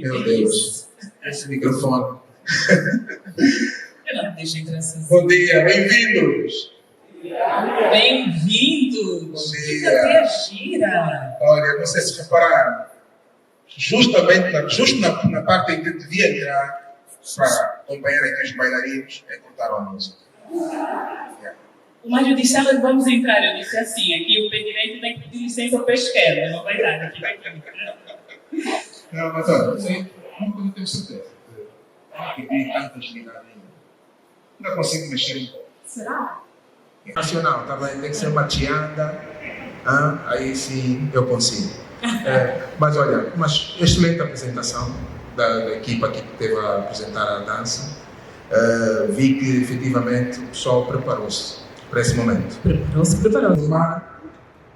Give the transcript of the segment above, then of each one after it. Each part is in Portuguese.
Meu Deus, esse microfone. Eu não deixo entrar assim. Bom dia, bem-vindos. Bem-vindos! Bom Que dia. cadeia gira! Olha, não sei se repararam, justo na parte em que devia entrar para acompanhar aqui os bailarinos, é cortaram a música. O Mário disse, ela vamos entrar. Eu disse assim, aqui o pé direito tem que pedir licença para a esquerda, não vai dar aqui. Não, mas olha, sim, uma coisa eu tenho certeza. Que tem tanta agilidade ainda. Ainda consigo mexer um pouco. Será? Nacional, tá bem? Tem que ser uma tianda. Aí sim eu consigo. Mas olha, excelente apresentação da equipa aqui que teve a apresentar a dança. Vi que efetivamente o pessoal preparou-se para esse momento. Preparou-se. Formar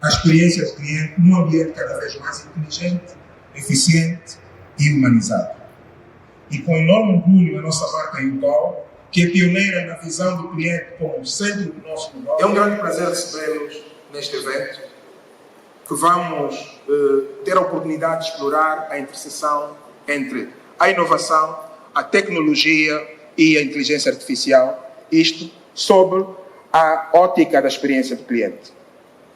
a experiência do cliente num ambiente cada vez mais inteligente, eficiente e humanizado. E com enorme orgulho a nossa marca YouCall, que é pioneira na visão do cliente como centro do nosso negócio. É um grande prazer recebê-los neste evento, que vamos ter a oportunidade de explorar a interseção entre a inovação, a tecnologia e a inteligência artificial, isto sob a ótica da experiência do cliente.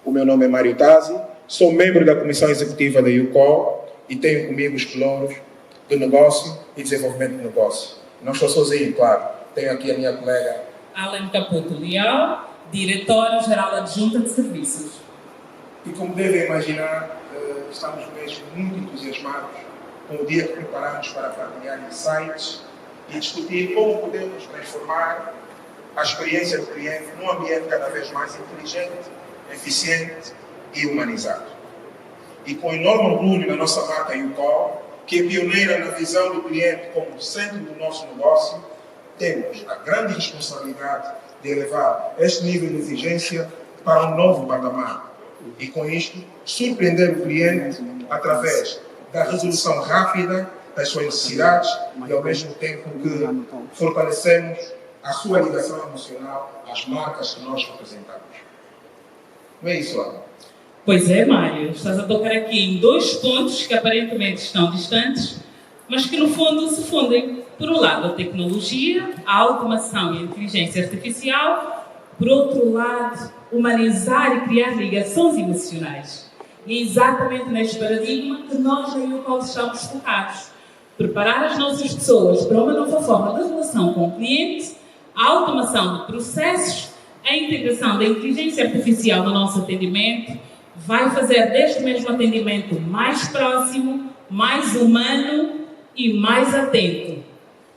O meu nome é Mário Tazzi, sou membro da Comissão Executiva da YouCall e tenho comigo os pelouros do negócio e desenvolvimento do negócio. Não estou sozinho, claro. Tenho aqui a minha colega Alan Caputo Leal, Diretora-Geral Adjunta de Serviços. E como devem imaginar, estamos mesmo muito entusiasmados com o dia que preparamos para partilhar insights e discutir como podemos transformar a experiência do cliente num ambiente cada vez mais inteligente, eficiente e humanizado. E com enorme orgulho na nossa marca YouCall, que é pioneira na visão do cliente como centro do nosso negócio, temos a grande responsabilidade de elevar este nível de exigência para um novo patamar e, com isto, surpreender o cliente através da resolução rápida das suas necessidades e, ao mesmo tempo, que fortalecemos a sua ligação emocional às marcas que nós representamos. Não é isso, Ana? Pois é, Mário, estás a tocar aqui em dois pontos que aparentemente estão distantes, mas que no fundo se fundem. Por um lado, a tecnologia, a automação e a inteligência artificial. Por outro lado, humanizar e criar ligações emocionais. E é exatamente neste paradigma que nós na YouCall estamos focados. Preparar as nossas pessoas para uma nova forma de relação com o cliente, a automação de processos, a integração da inteligência artificial no nosso atendimento, vai fazer deste mesmo atendimento mais próximo, mais humano e mais atento.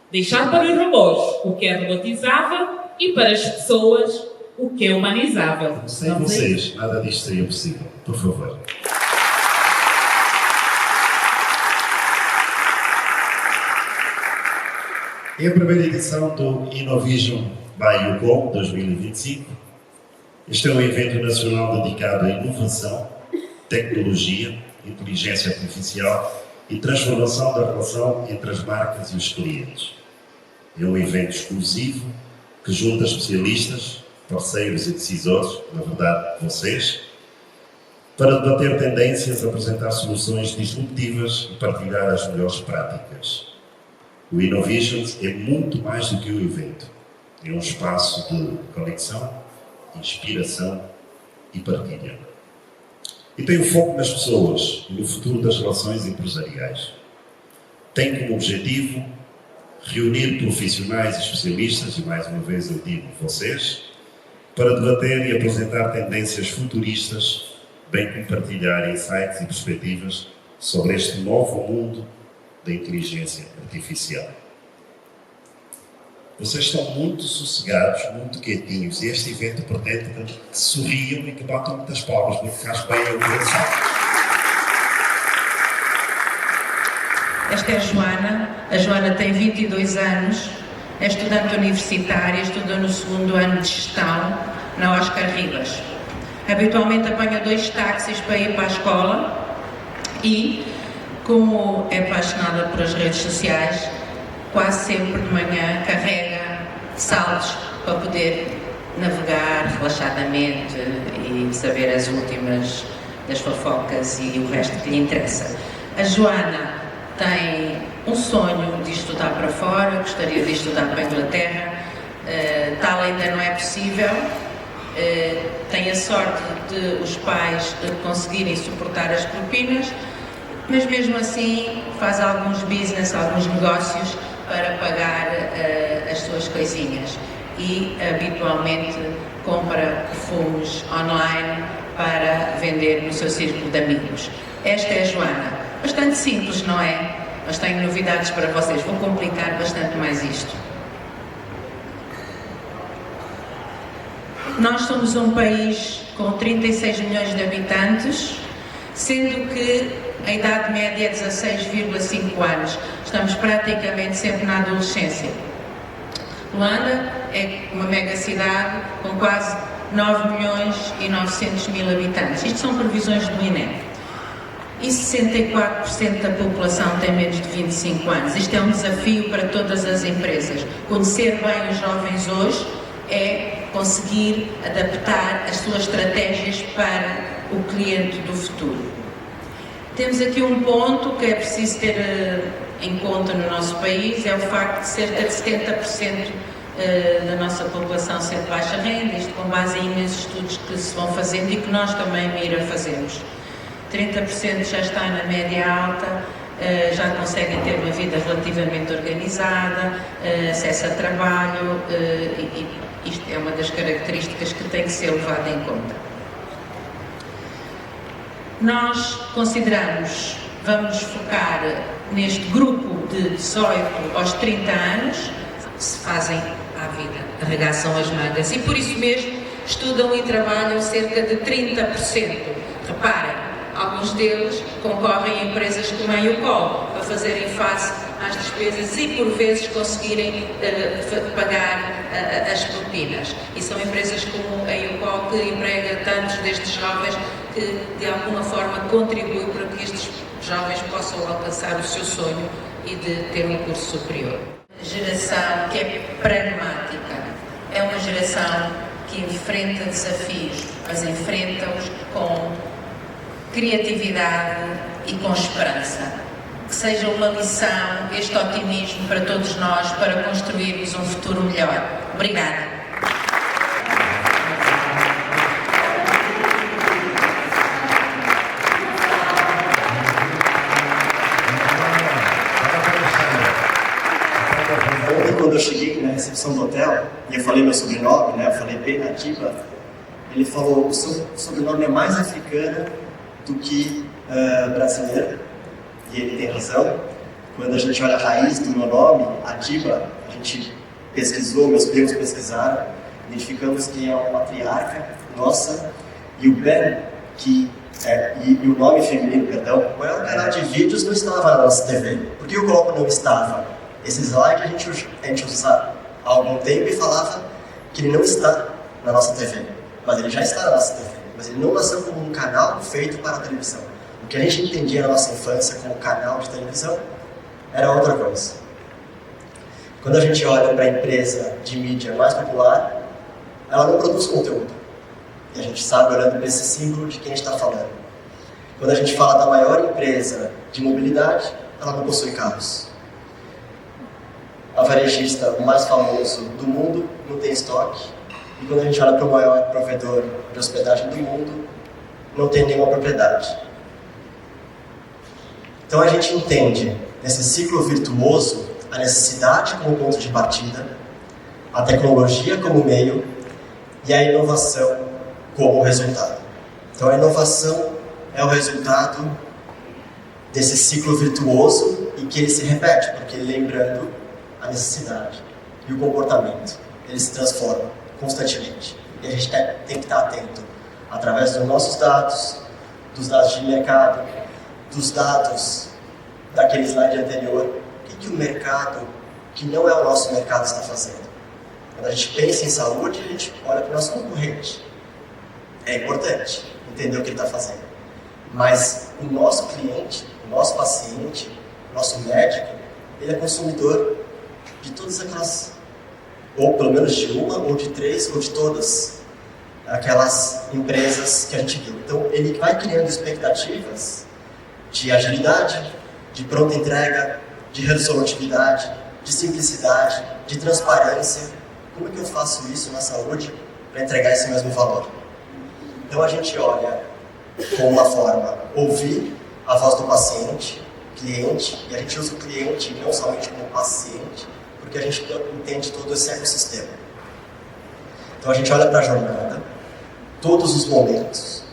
Deixar para os robôs o que é robotizável e para as pessoas o que é humanizável. Sem vocês, nada disto seria possível. Por favor. É a primeira edição do Innovision by YouCall 2025. Este é um evento nacional dedicado à inovação, tecnologia, inteligência artificial e transformação da relação entre as marcas e os clientes. É um evento exclusivo que junta especialistas, parceiros e decisores, na verdade vocês, para debater tendências, apresentar soluções disruptivas e partilhar as melhores práticas. O Innovisions é muito mais do que um evento. É um espaço de conexão, inspiração e partilha. E tem o foco nas pessoas e no futuro das relações empresariais. Tem como objetivo reunir profissionais e especialistas, e mais uma vez eu digo vocês, para debater e apresentar tendências futuristas, bem como partilhar insights e perspectivas sobre este novo mundo da inteligência artificial. Vocês estão muito sossegados, muito quietinhos, e este evento pretende que sorriam e que batam muitas palmas, porque faz bem ao coração. Esta é a Joana. A Joana tem 22 anos, é estudante universitária, estuda no segundo ano de gestão na Oscar Ribas. Habitualmente apanha 2 táxis para ir para a escola e, como é apaixonada por as redes sociais, quase sempre de manhã carrega saltos para poder navegar relaxadamente e saber as últimas das fofocas e o resto que lhe interessa. A Joana tem um sonho de estudar para fora, gostaria de estudar para a Inglaterra, tal ainda não é possível, tem a sorte de os pais conseguirem suportar as propinas, mas mesmo assim faz alguns business, alguns negócios para pagar as suas coisinhas e habitualmente compra perfumes online para vender no seu círculo de amigos. Esta é a Joana. Bastante simples, não é? Mas tenho novidades para vocês, vou complicar bastante mais isto. Nós somos um país com 36 milhões de habitantes, sendo que a idade média é 16,5 anos. Estamos praticamente sempre na adolescência. Luanda é uma mega cidade com quase 9 milhões e 900 mil habitantes. Isto são previsões do INE. E 64% da população tem menos de 25 anos. Isto é um desafio para todas as empresas. Conhecer bem os jovens hoje é conseguir adaptar as suas estratégias para o cliente do futuro. Temos aqui um ponto que é preciso ter em conta no nosso país, é o facto de cerca de 70% da nossa população ser de baixa renda, isto com base em imensos estudos que se vão fazendo e que nós também Mira fazemos. 30% já está na média alta, já conseguem ter uma vida relativamente organizada, acesso a trabalho, e isto é uma das características que tem que ser levada em conta. Nós consideramos, vamos focar neste grupo de 18 aos 30 anos, que se fazem à vida, arregaçam as mangas e por isso mesmo estudam e trabalham cerca de 30%. Reparem, alguns deles concorrem a empresas como a UCOL para fazerem face às despesas e, por vezes, conseguirem pagar as propinas. E são empresas como a UCOL que emprega tantos destes jovens que, de alguma forma, contribui para que estes jovens possam alcançar o seu sonho e de ter um curso superior. Geração que é pragmática. É uma geração que enfrenta desafios, mas enfrenta-os com criatividade e com esperança. Que seja uma lição, este otimismo para todos nós, para construirmos um futuro melhor. Obrigada. Ontem, quando eu cheguei na recepção do hotel, e eu falei meu sobrenome, né? Eu falei bem nativa, ele falou, o seu sobrenome é mais africano do que brasileira, e ele tem razão. Quando a gente olha a raiz do meu nome, Atiba, a gente pesquisou, meus primos pesquisaram, identificamos que é uma matriarca nossa, e o Ben, e o nome feminino, perdão, o canal de vídeos não estava na nossa TV. Por que eu coloco não estava? Esse slide a gente usa há algum tempo e falava que ele não está na nossa TV, mas ele já está na nossa TV. Mas ele não nasceu como um canal feito para a televisão. O que a gente entendia na nossa infância como canal de televisão era outra coisa. Quando a gente olha para a empresa de mídia mais popular, ela não produz conteúdo. E a gente sabe, olhando para esse símbolo, de quem está falando. Quando a gente fala da maior empresa de mobilidade, ela não possui carros. A varejista mais famoso do mundo não tem estoque. E quando a gente olha para o maior provedor de hospedagem do mundo, não tem nenhuma propriedade. Então a gente entende, nesse ciclo virtuoso, a necessidade como ponto de partida, a tecnologia como meio e a inovação como resultado. Então a inovação é o resultado desse ciclo virtuoso e que ele se repete, porque lembrando a necessidade e o comportamento, ele se transforma constantemente. E a gente tem que estar atento através dos nossos dados, dos dados de mercado, dos dados daquele slide anterior. O que o mercado, que não é o nosso mercado, está fazendo? Quando a gente pensa em saúde, a gente olha para o nosso concorrente. É importante entender o que ele está fazendo. Mas o nosso cliente, o nosso paciente, o nosso médico, ele é consumidor de todas aquelas, ou pelo menos de uma, ou de três, ou de todas aquelas empresas que a gente viu. Então, ele vai criando expectativas de agilidade, de pronta entrega, de resolutividade, de simplicidade, de transparência. Como é que eu faço isso na saúde para entregar esse mesmo valor? Então a gente olha como uma forma ouvir a voz do paciente, cliente, e a gente usa o cliente não somente como paciente, porque a gente entende todo esse ecossistema. Então a gente olha para a jornada, todos os momentos,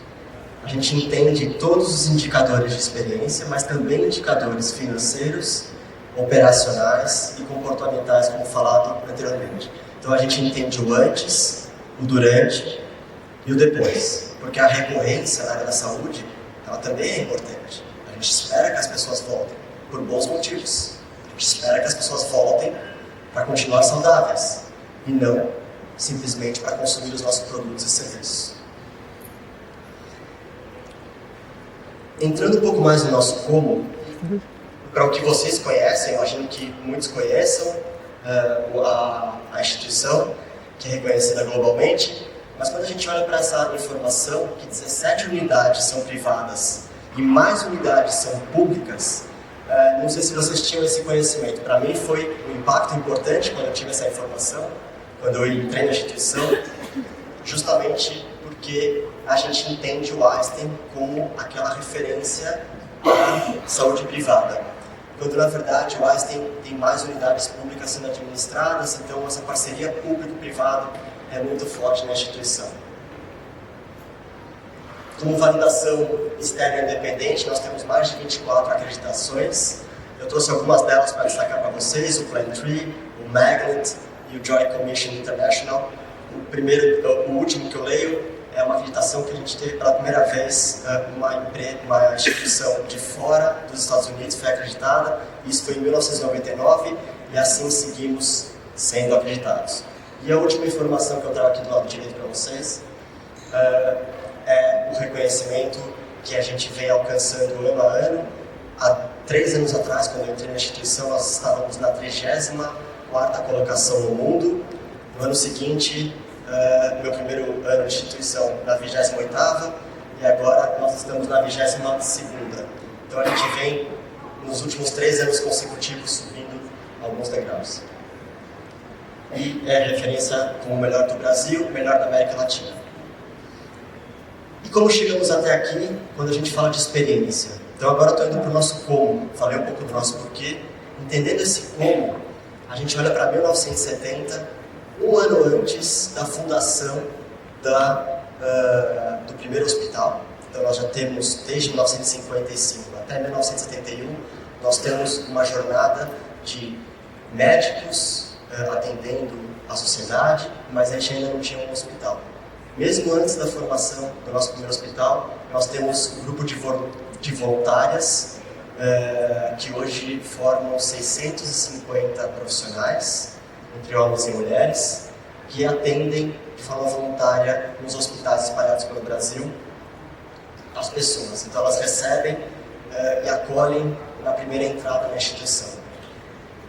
a gente entende todos os indicadores de experiência, mas também indicadores financeiros, operacionais e comportamentais, como falado anteriormente. Então a gente entende o antes, o durante e o depois, porque a recorrência na área da saúde, ela também é importante. A gente espera que as pessoas voltem por bons motivos. A gente espera que as pessoas voltem para continuar saudáveis e não simplesmente para consumir os nossos produtos e serviços. Entrando um pouco mais no nosso como, para o que vocês conhecem, eu imagino que muitos conheçam a instituição, que é reconhecida globalmente, mas quando a gente olha para essa informação, que 17 unidades são privadas e mais unidades são públicas, não sei se vocês tinham esse conhecimento. Para mim foi um impacto importante quando eu tive essa informação, quando eu entrei na instituição, justamente porque a gente entende o Einstein como aquela referência à saúde privada. Quando na verdade o Einstein tem mais unidades públicas sendo administradas, então essa parceria público-privada é muito forte na instituição. Como validação externa independente, nós temos mais de 24 acreditações. Eu trouxe algumas delas para destacar para vocês: o Plan Tree, o Magnet e o Joint Commission International. O último que eu leio é uma acreditação que a gente teve pela primeira vez, uma instituição de fora dos Estados Unidos foi acreditada. Isso foi em 1999 e assim seguimos sendo acreditados. E a última informação que eu trago aqui do lado direito para vocês é o reconhecimento que a gente vem alcançando ano a ano. Há 3 anos atrás, quando eu entrei na instituição, nós estávamos na 34ª colocação no mundo. No ano seguinte, meu primeiro ano de instituição, na 28ª, e agora nós estamos na 22ª. Então a gente vem, nos últimos 3 anos consecutivos, subindo alguns degraus. E é referência como o melhor do Brasil, o melhor da América Latina. E como chegamos até aqui, quando a gente fala de experiência? Então agora eu estou indo para o nosso como, falei um pouco do nosso porquê. Entendendo esse como, a gente olha para 1970, um ano antes da fundação do primeiro hospital. Então nós já temos, desde 1955 até 1971, nós temos uma jornada de médicos atendendo a sociedade, mas a gente ainda não tinha um hospital. Mesmo antes da formação do nosso primeiro hospital, nós temos um grupo de voluntárias que hoje formam 650 profissionais, entre homens e mulheres, que atendem de forma voluntária nos hospitais espalhados pelo Brasil as pessoas. Então elas recebem e acolhem na primeira entrada na instituição.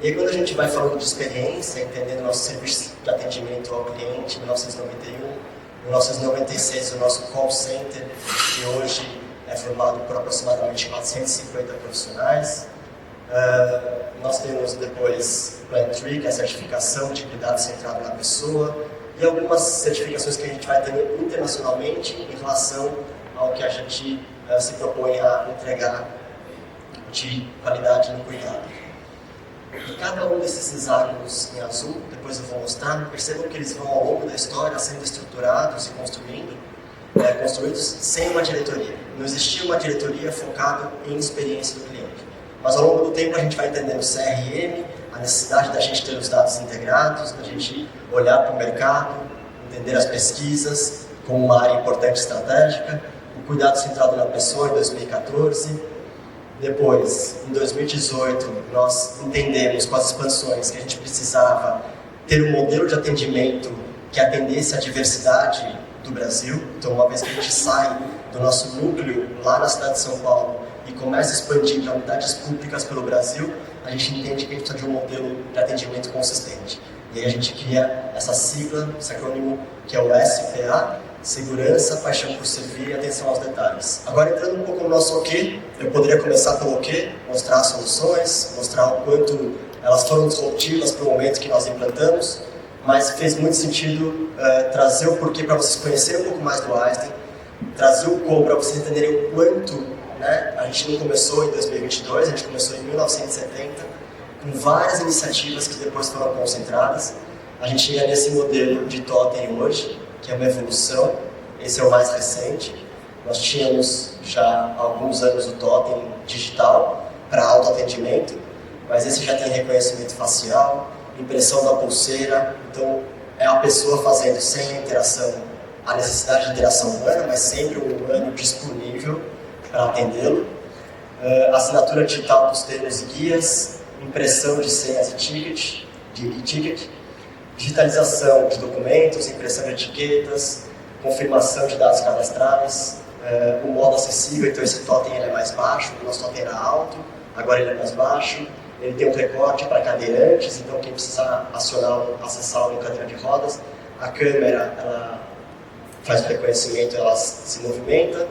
E aí, quando a gente vai falando de experiência, entendendo nosso serviço de atendimento ao cliente, em 1991, em 1996, o nosso call center, que hoje é formado por aproximadamente 450 profissionais. Nós temos depois o Plan Tree, que é a certificação de cuidado centrado na pessoa, e algumas certificações que a gente vai ter internacionalmente em relação ao que a gente se propõe a entregar de qualidade no cuidado. E cada um desses hexágonos em azul, depois eu vou mostrar, percebam que eles vão ao longo da história sendo estruturados e construídos sem uma diretoria. Não existia uma diretoria focada em experiência do cliente. Mas ao longo do tempo a gente vai entendendo o CRM, a necessidade da gente ter os dados integrados, da gente olhar para o mercado, entender as pesquisas como uma área importante estratégica, o cuidado centrado na pessoa em 2014. Depois, em 2018, nós entendemos com as expansões que a gente precisava ter um modelo de atendimento que atendesse à diversidade do Brasil. Então, uma vez que a gente sai do nosso núcleo lá na cidade de São Paulo e começa a expandir para unidades públicas pelo Brasil, a gente entende que a gente precisa de um modelo de atendimento consistente. E aí a gente cria essa sigla, esse acrônimo, que é o SPA, segurança, paixão por servir e atenção aos detalhes. Agora, entrando um pouco no nosso OQ, eu poderia começar pelo OQ, mostrar as soluções, mostrar o quanto elas foram disruptivas para o momento que nós implantamos, mas fez muito sentido trazer o porquê para vocês conhecerem um pouco mais do Einstein, trazer o como para vocês entenderem o quanto, né, a gente não começou em 2022, a gente começou em 1970, com várias iniciativas que depois foram concentradas. A gente chega nesse modelo de totem hoje, que é uma evolução, esse é o mais recente. Nós tínhamos já há alguns anos o totem digital para autoatendimento, mas esse já tem reconhecimento facial, impressão da pulseira, então é a pessoa fazendo sem a interação, a necessidade de interação humana, mas sempre um humano disponível para atendê-lo. Assinatura digital dos termos e guias, impressão de senhas e ticket, digitalização de documentos, impressão de etiquetas, confirmação de dados cadastrais, o modo acessível, então esse totem ele é mais baixo, o nosso totem era alto, agora ele é mais baixo, ele tem um recorte para cadeirantes, então quem precisar acessar uma cadeira de rodas, a câmera ela faz o reconhecimento, ela se movimenta.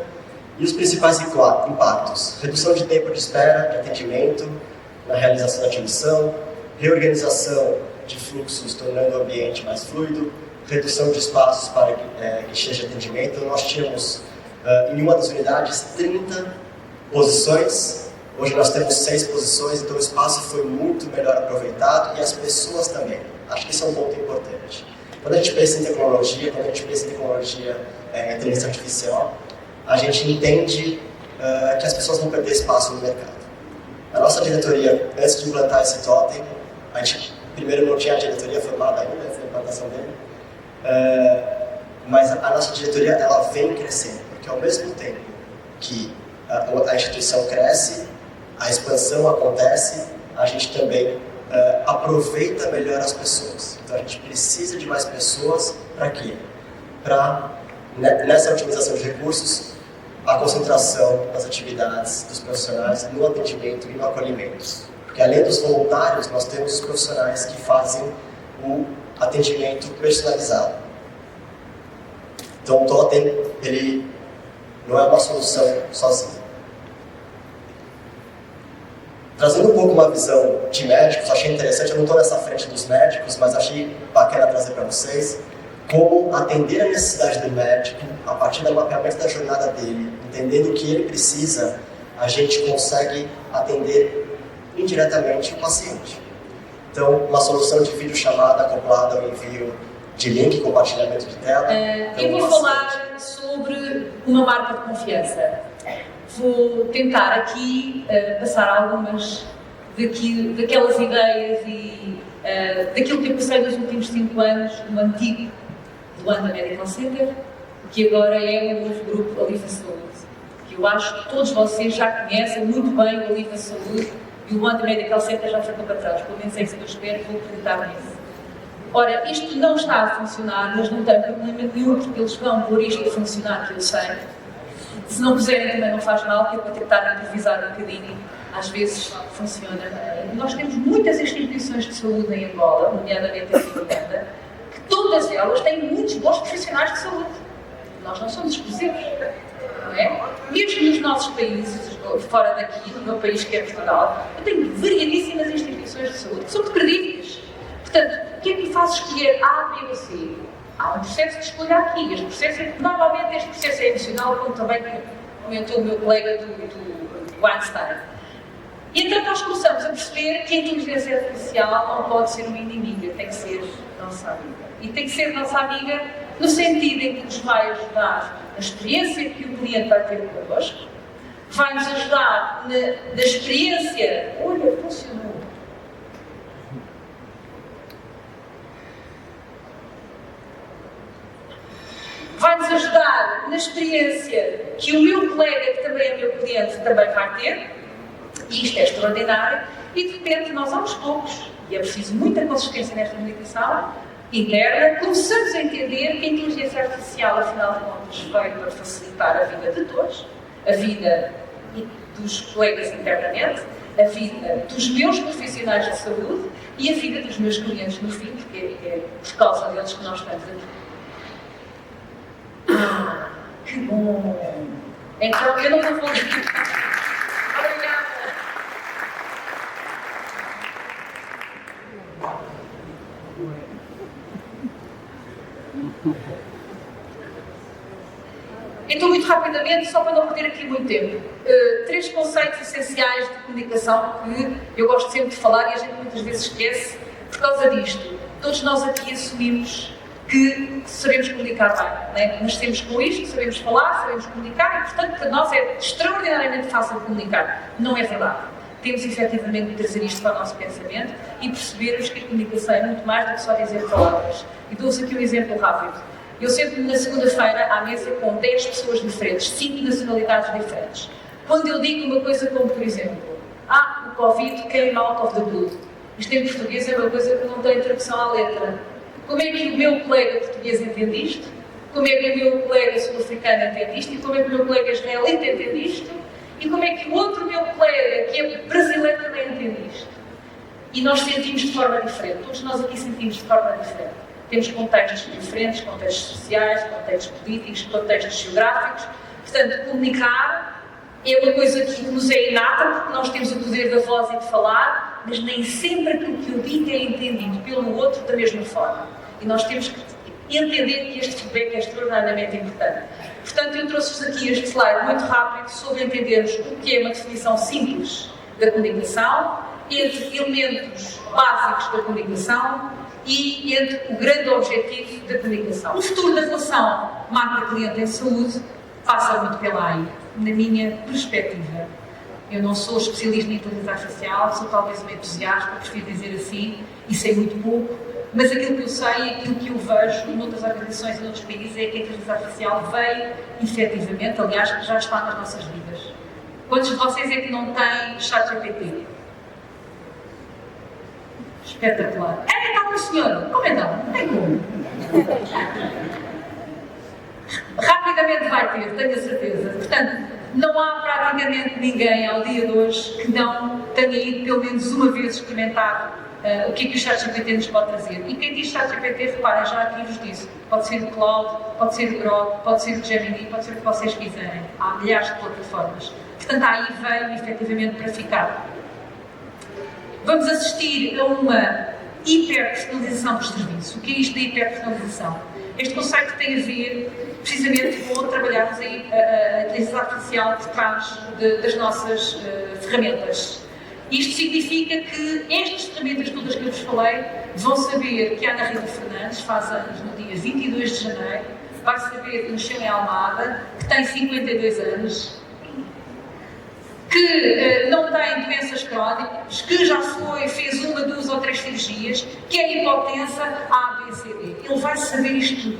E os principais impactos: redução de tempo de espera, de atendimento, na realização da admissão, reorganização de fluxos, tornando o ambiente mais fluido, redução de espaços para guichês de atendimento. Nós tínhamos, em uma das unidades, 30 posições. Hoje nós temos 6 posições, então o espaço foi muito melhor aproveitado e as pessoas também. Acho que isso é um ponto importante. Quando a gente pensa em tecnologia, inteligência artificial, a gente entende que as pessoas vão perder espaço no mercado. A nossa diretoria, antes de implantar esse totem, a gente primeiro não tinha a diretoria formada ainda, a implantação dele, mas a nossa diretoria ela vem crescendo, porque ao mesmo tempo que a instituição cresce, a expansão acontece, a gente também aproveita melhor as pessoas. Então a gente precisa de mais pessoas para quê? Para, nessa otimização de recursos, a concentração das atividades dos profissionais no atendimento e no acolhimento. Porque além dos voluntários, nós temos os profissionais que fazem o atendimento personalizado. Então o totem, ele não é uma solução sozinho. Trazendo um pouco uma visão de médicos, achei interessante, eu não estou nessa frente dos médicos, mas achei bacana trazer para vocês como atender a necessidade do médico, a partir do mapeamento da jornada dele, entendendo o que ele precisa, a gente consegue atender indiretamente o paciente. Então, uma solução de videochamada acoplada ao envio de link, compartilhamento de tela. Eu vou falar sobre uma marca de confiança. Vou tentar aqui passar algumas daquelas ideias e daquilo que eu passei nos últimos 5 anos no antigo Luanda Medical Center, que agora é o novo grupo Aliva Saúde, que eu acho que todos vocês já conhecem muito bem o Aliva Saúde e o Luanda Medical Center já ficou para trás, pelo menos é isso que eu espero e vou acreditar nisso. Ora, isto não está a funcionar, mas não tem problema nenhum, porque eles vão pôr isto a funcionar, que eu sei. Se não puserem também não faz mal, que eu vou tentar improvisar um bocadinho, às vezes funciona. Nós temos muitas instituições de saúde em Angola, nomeadamente aqui em Luanda, que todas elas têm muitos bons profissionais de saúde. Nós não somos exclusivos, não é? Mesmo nos nossos países, fora daqui, no meu país que é Portugal, eu tenho variadíssimas instituições de saúde que são muito credíveis. Portanto, o que é que me faz escolher A, B ou C? Há um processo de escolha aqui. Normalmente este processo é emocional, como também comentou o meu colega do Einstein. E então nós começamos a perceber que a inteligência artificial não pode ser uma inimiga, tem que ser nossa amiga. E tem que ser nossa amiga no sentido em que nos vai ajudar na experiência que o cliente vai ter connosco, vai nos ajudar na experiência. Olha, funcionou. Vai-nos ajudar na experiência que o meu colega, que também é meu cliente, também vai ter, e isto é extraordinário, e de repente nós aos poucos, e é preciso muita consistência nesta comunicação interna, começamos a entender que a inteligência artificial, afinal de contas, veio para facilitar a vida de todos, a vida dos colegas internamente, a vida dos meus profissionais de saúde e a vida dos meus clientes no fim, porque é por causa deles que nós estamos aqui. Que bom! Então, eu não vou falar. Obrigada. Então, muito rapidamente, só para não perder aqui muito tempo, 3 conceitos essenciais de comunicação que eu gosto sempre de falar e a gente muitas vezes esquece por causa disto. Todos nós aqui assumimos que sabemos comunicar bem, né? Nascemos com isto, sabemos falar, sabemos comunicar e, portanto, para nós é extraordinariamente fácil comunicar. Não é verdade. Temos efetivamente de trazer isto para o nosso pensamento e percebermos que a comunicação é muito mais do que só dizer palavras. E dou-vos aqui um exemplo rápido. Eu sento-me na segunda-feira à mesa com 10 pessoas diferentes, 5 nacionalidades diferentes. Quando eu digo uma coisa como, por exemplo, o Covid came out of the blue. Isto em português é uma coisa que não tem tradução à letra. Como é que o meu colega português entende isto? Como é que o meu colega sul-africano entende isto? E como é que o meu colega israelita entende isto? E como é que o outro meu colega, que é brasileiro, também entende isto? E nós sentimos de forma diferente. Todos nós aqui sentimos de forma diferente. Temos contextos diferentes, contextos sociais, contextos políticos, contextos geográficos. Portanto, comunicar é uma coisa que nos é inata, porque nós temos o poder da voz e de falar, mas nem sempre aquilo que eu digo é entendido pelo outro da mesma forma. E nós temos que entender que este feedback é extraordinariamente importante. Portanto, eu trouxe-vos aqui este slide muito rápido sobre entendermos o que é uma definição simples da comunicação, entre elementos básicos da comunicação e entre o grande objetivo da comunicação. O futuro da relação marca-cliente em saúde passa muito pela AI, na minha perspectiva. Eu não sou especialista em inteligência artificial, sou talvez uma entusiasta, prefiro dizer assim, e sei muito pouco, mas aquilo que eu sei e aquilo que eu vejo em outras organizações e em outros países é que a inteligência artificial veio, efetivamente, aliás, que já está nas nossas vidas. Quantos de vocês é que não têm ChatGPT? Espetacular. É que está com o senhor? Como então? É como? Rapidamente vai ter, tenho a certeza. Portanto, não há praticamente ninguém ao dia de hoje que não tenha ido pelo menos uma vez experimentar o que é que o ChatGPT nos pode trazer. E quem diz ChatGPT, reparem, já aqui vos disse, pode ser o Cloud, pode ser o Grok, pode ser o Gemini, pode ser o que vocês quiserem. Há milhares de plataformas. Portanto, aí veio efetivamente para ficar. Vamos assistir a uma hiperpersonalização dos serviços. O que é isto da hiperpersonalização? Este conceito tem a ver, precisamente, com trabalharmos aí a inteligência artificial por trás das nossas ferramentas. Isto significa que estas ferramentas todas que eu vos falei vão saber que a Ana Rita Fernandes faz anos no dia 22 de janeiro, vai saber que o Michel Almada, que tem 52 anos, que não tem doenças crónicas, que já fez 1, 2 ou 3 cirurgias, que é hipotensa A, B, C, D. Ele vai saber isto tudo.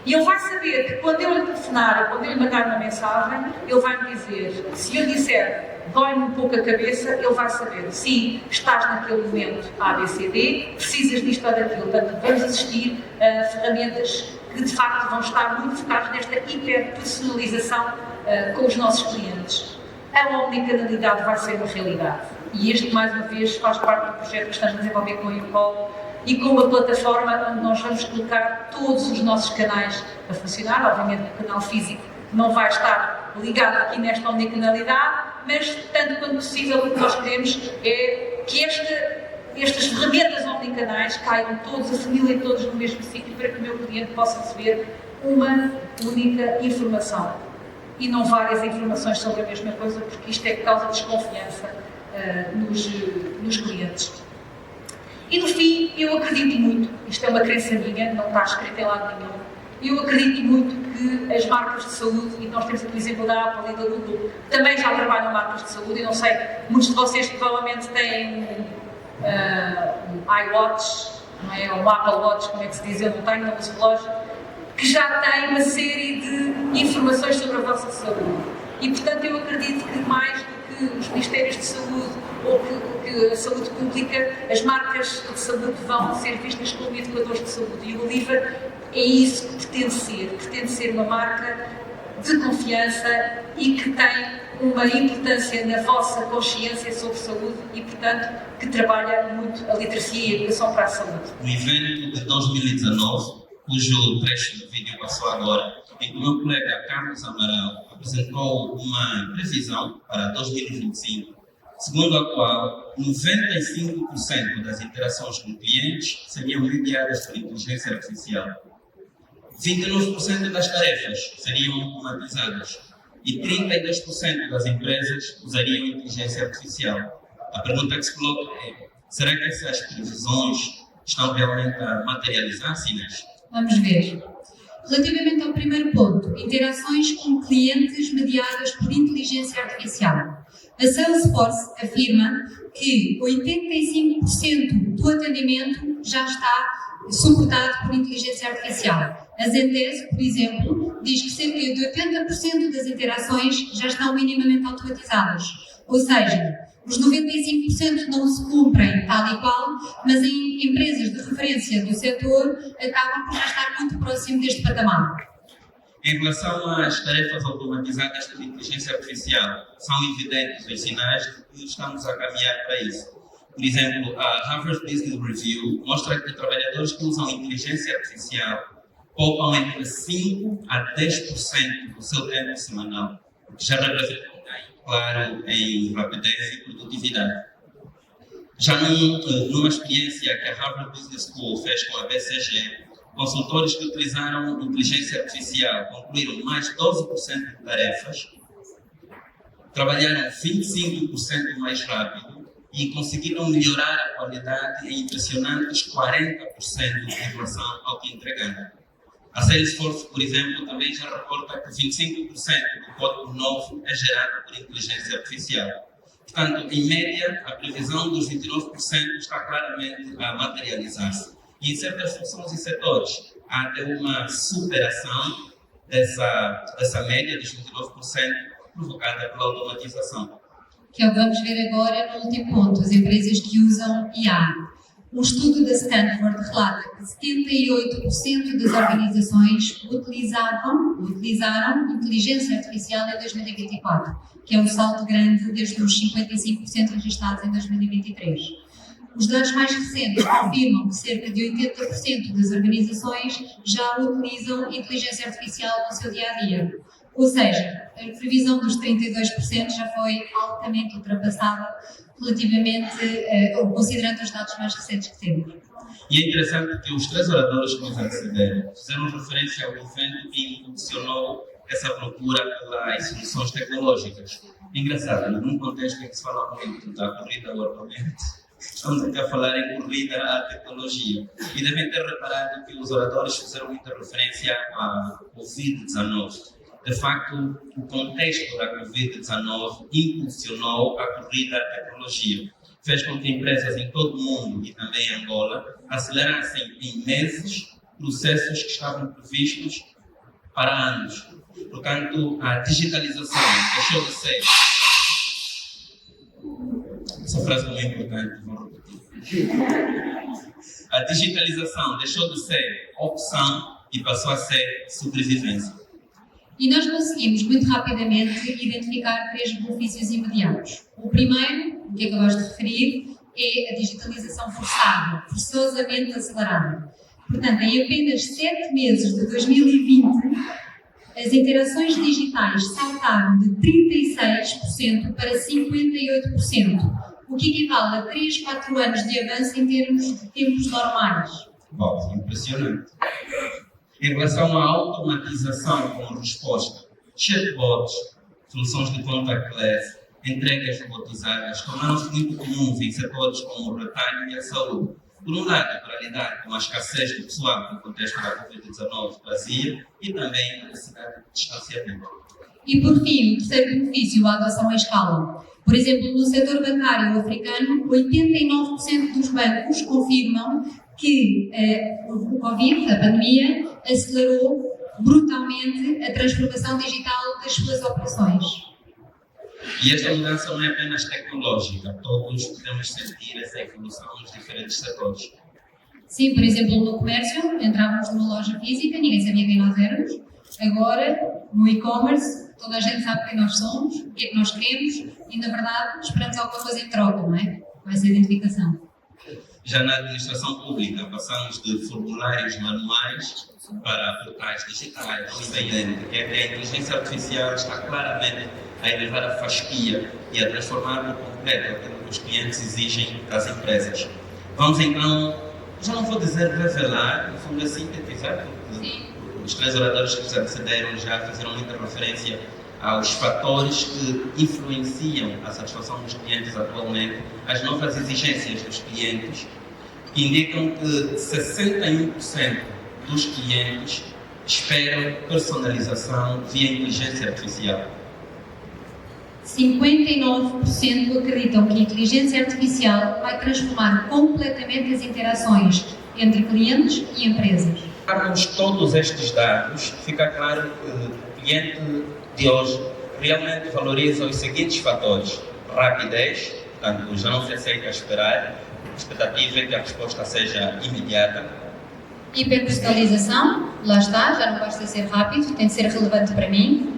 E ele vai saber que quando eu lhe telefonar, quando eu lhe mandar uma mensagem, ele vai me dizer, se eu disser dói-me um pouco a cabeça, ele vai saber, sim, estás naquele momento A, B, C, D, precisas disto ou daquilo. Portanto, vamos assistir a ferramentas que de facto vão estar muito focadas nesta hiperpersonalização com os nossos clientes. A omnicanalidade vai ser uma realidade. E este, mais uma vez, faz parte do projeto que estamos a desenvolver com a Unicol e com uma plataforma onde nós vamos colocar todos os nossos canais a funcionar. Obviamente, o canal físico não vai estar ligado aqui nesta omnicanalidade, mas, tanto quanto possível, o que nós queremos é que estas ferramentas omnicanais caibam todos, a família todos no mesmo sítio, para que o meu cliente possa receber uma única informação. E não várias informações sobre a mesma coisa, porque isto é que causa desconfiança nos clientes. E no fim, eu acredito muito, isto é uma crença minha, não está escrito em lado nenhum, eu acredito muito que as marcas de saúde, e nós temos aqui o exemplo da Apple e da Google, também já trabalham marcas de saúde, e não sei, muitos de vocês provavelmente têm um iWatch, não é? Ou um Apple Watch, como é que se diz, eu não tenho, não uso relógio, que já tem uma série de informações sobre a vossa saúde. E, portanto, eu acredito que mais do que os Ministérios de Saúde ou que a saúde pública, as marcas de saúde vão ser vistas como educadores de saúde. E o Oliva é isso que pretende ser uma marca de confiança e que tem uma importância na vossa consciência sobre saúde e, portanto, que trabalha muito a literacia e a educação para a saúde. O evento de 2019, cujo trecho do vídeo passou agora, em que o meu colega Carlos Amaral apresentou uma previsão para 2025, segundo a qual 95% das interações com clientes seriam mediadas por inteligência artificial. 29% das tarefas seriam automatizadas e 32% das empresas usariam inteligência artificial. A pergunta que se coloca é: será que essas previsões estão realmente a materializar-se, Inês? Vamos ver. Relativamente ao primeiro ponto, interações com clientes mediadas por inteligência artificial. A Salesforce afirma que 85% do atendimento já está suportado por inteligência artificial. A Zendesk, por exemplo, diz que cerca de 80% das interações já estão minimamente automatizadas. Ou seja, os 95% não se cumprem tal e qual, mas em empresas de referência do setor acabam por já estar muito próximo deste patamar. Em relação às tarefas automatizadas de inteligência artificial, são evidentes os sinais de que estamos a caminhar para isso. Por exemplo, a Harvard Business Review mostra que trabalhadores que usam inteligência artificial poupam entre 5% a 10% do seu tempo semanal, o que já representa um ganho claro em rapidez e produtividade. Já numa experiência que a Harvard Business School fez com a BCG, consultores que utilizaram inteligência artificial concluíram mais 12% de tarefas, trabalharam 25% mais rápido e conseguiram melhorar a qualidade em impressionantes 40% em relação ao que entregaram. A Salesforce, por exemplo, também já reporta que 25% do código novo é gerado por inteligência artificial. Portanto, em média, a previsão dos 29% está claramente a materializar-se. E em certas funções e setores, há até uma superação dessa média dos 29% provocada pela automatização. Que é o que vamos ver agora no último ponto, as empresas que usam IA. Um estudo da Stanford relata que 78% das organizações utilizaram inteligência artificial em 2024, que é um salto grande desde os 55% registrados em 2023. Os dados mais recentes confirmam que cerca de 80% das organizações já utilizam inteligência artificial no seu dia-a-dia. Ou seja, a previsão dos 32% já foi altamente ultrapassada relativamente, considerando os dados mais recentes que temos. E é interessante que os três oradores que nos antecederam fizeram referência ao evento que impulsionou essa procura pelas soluções tecnológicas. Engraçado, num contexto em que se fala muito da corrida ao armamento, estamos aqui a falar em corrida à tecnologia. E devem ter reparado que os oradores fizeram muita referência à Covid-19. De facto, o contexto da Covid-19 impulsionou a corrida à tecnologia. Fez com que empresas em todo o mundo e também em Angola acelerassem em meses processos que estavam previstos para anos. Portanto, a digitalização deixou de ser... Essa frase é muito importante, vou repetir. A digitalização deixou de ser opção e passou a ser sobrevivência. E nós conseguimos muito rapidamente identificar três benefícios imediatos. O primeiro, o que acabaste de referir, é a digitalização forçada, forçosamente acelerada. Portanto, em apenas 7 meses de 2020, as interações digitais saltaram de 36% para 58%, o que equivale a 3-4 anos de avanço em termos de tempos normais. Bom, impressionante. Em relação à automatização como resposta, chatbots, soluções de contactless, entregas robotizadas tornaram-se muito comuns em setores como o retalho e a saúde. Por um lado, para lidar com a escassez de pessoal no contexto da Covid-19 trazia e também a necessidade de distanciamento. E por fim, o terceiro benefício, a adoção à escala. Por exemplo, no setor bancário africano, 89% dos bancos confirmam que o Covid, a pandemia, acelerou brutalmente a transformação digital das suas operações. E esta mudança não é apenas tecnológica, todos podemos sentir essa evolução nos diferentes setores. Sim, por exemplo, no comércio, entrávamos numa loja física, ninguém sabia quem nós éramos. Agora, no e-commerce, toda a gente sabe quem nós somos, o que é que nós queremos e, na verdade, esperamos alguma coisa em troca, não é? Com essa identificação. Já na administração pública, passamos de formulários manuais para portais digitais, o evidente é que a inteligência artificial está claramente a elevar a fasquia e a transformar por completo aquilo que os clientes exigem das empresas. Vamos então, já não vou dizer revelar, no fundo é sintetizar, porque os 3 oradores que nos antecederam já fizeram muita referência aos fatores que influenciam a satisfação dos clientes atualmente, as novas exigências dos clientes, que indicam que 61% dos clientes esperam personalização via inteligência artificial. 59% acreditam que a inteligência artificial vai transformar completamente as interações entre clientes e empresas. Darmos todos estes dados, fica claro que o cliente de hoje realmente valoriza os seguintes fatores: rapidez, portanto, já não se aceita esperar, a expectativa é que a resposta seja imediata. Hiperpersonalização, lá está, já não basta ser rápido, tem de ser relevante para mim.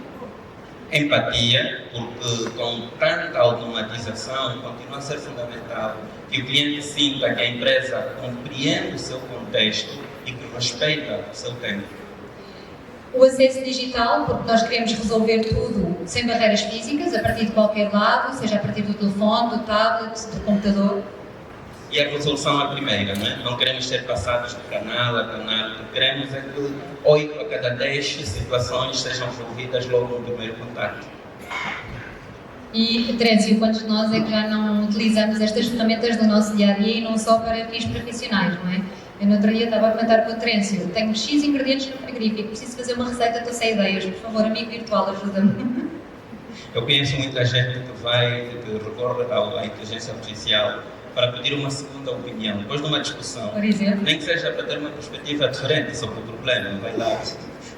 Empatia, porque com tanta automatização continua a ser fundamental que o cliente sinta que a empresa compreende o seu contexto e que respeita o seu tempo. O acesso digital, porque nós queremos resolver tudo sem barreiras físicas, a partir de qualquer lado, seja a partir do telefone, do tablet, do computador. E a resolução é a primeira, não é? Não queremos ser passados de canal a canal, o que queremos é que 8 a cada 10 situações sejam resolvidas logo no primeiro contacto. E, Trêncio, quantos de nós é que já não utilizamos estas ferramentas no nosso dia-a-dia e não só para fins profissionais, não é? Eu no outro dia estava a comentar com o Trêncio, tenho X ingredientes no frigorífico, preciso fazer uma receita, estou sem ideias, por favor, amigo virtual, ajuda-me. Eu conheço muita gente que recorre à inteligência artificial para pedir uma segunda opinião, depois de uma discussão. Por exemplo? Nem que seja para ter uma perspectiva diferente sobre o problema, vai lá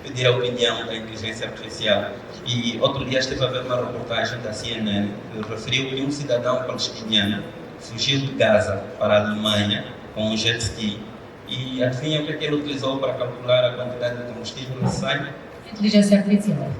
pedir a opinião da inteligência artificial. E outro dia estive a ver uma reportagem da CNN que referiu que um cidadão palestiniano fugiu de Gaza para a Alemanha com um jet ski. E adivinha o que ele utilizou para calcular a quantidade de combustível necessário? Inteligência artificial.